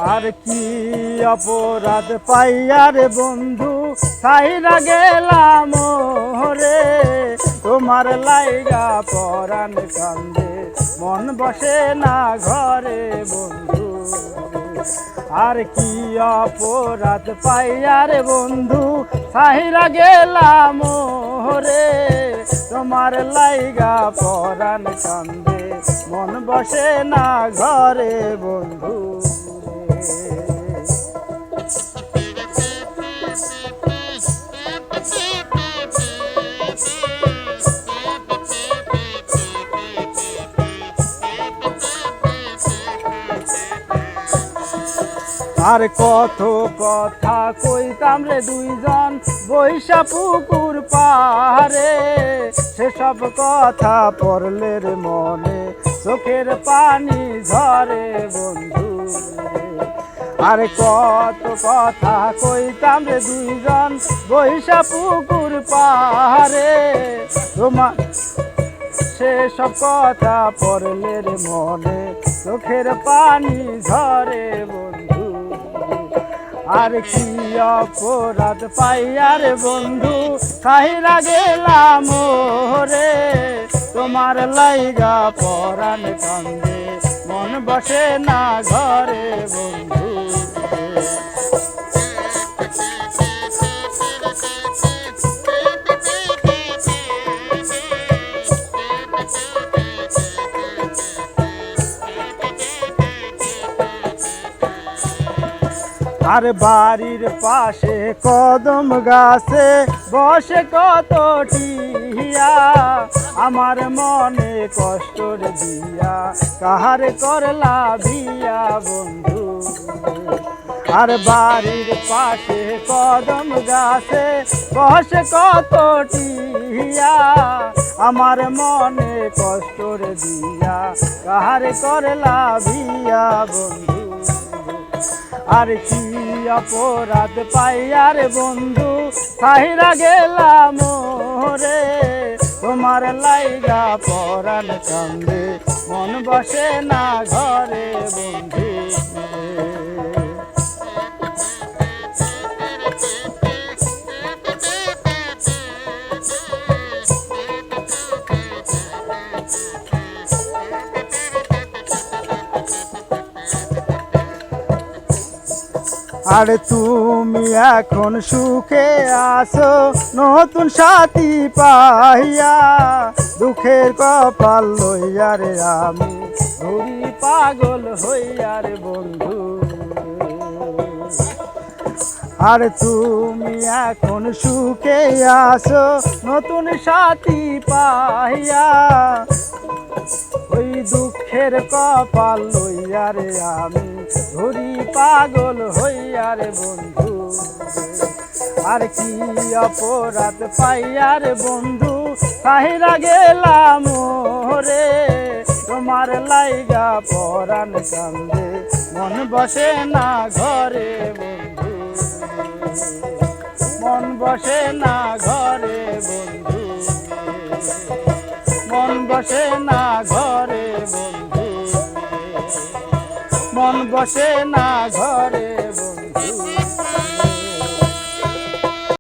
আর কি অপরাধ পাইয়ার বন্ধু সাইরা গেলাম রে, তোমার লাইগা পরাণ কান্দে মন বসে না ঘরে বন্ধু। আর কি অপরাধ পাইয়ার বন্ধু সাইরা গেলাম রে, তোমার লাইগা পরাণ কান্দে মন বসে না ঘরে বন্ধু। আর কত কথা কইতাম রে দুইজন বৈশা পুকুর পারে, সেসব কথা পড়লে রে মনে চোখের পানি ঝরে বন্ধু। আর কত কথা কইতাম রে দুইজন বৈশা পুকুর পারে, তোমার সেসব কথা পড়লে রে মনে চোখের পানি ঝরে বন্ধু। আর কি অপরাধ পাইয়ার বন্ধু সাইরা গেলাম রে, তোমার লাইগা পরাণ কান্দে মন বসে না ঘরে বন্ধু। আর বাড়ির পাশে কদম গাছে বসে কত টিয়া, আমার মনে কষ্টর দিয়া কাহার করলা বিয়া বন্ধু। আর বাড়ির পাশে কদম গাছে বসে কত টিয়া, আমার মনে কষ্টর দিয়া কাহার করলা বিয়া বন্ধু। আর কি অপরাধ পাইয়ার বন্ধু সাইরা গেলাম রে, তোমার লাইগা পরাণ কান্দে মন বসে না ঘরে বন্ধু। আর তুমি এখন সুখে আছো নতুন সাথী পাইয়া, দুঃখের কপাল লইয়া রে আমি ঘুরি পাগল হইয়া রে বন্ধু। আর তুমি এখন সুখে আছো নতুন সাথী পাইয়া, ওই দুঃখের কপাল লইয়া রে আমি ঘুরি পাগল হইয়া রে বন্ধু। আর কি অপরাধ পাইয়ার বন্ধু সাইরা গেলাম রে, তোমার লাইগা পরাণ কান্দে মন বসে না ঘরে বন্ধু। মন বসে না ঘরে বন্ধু, মন বসে না ঘরে বন্ধু, মন বসে না ঘরে।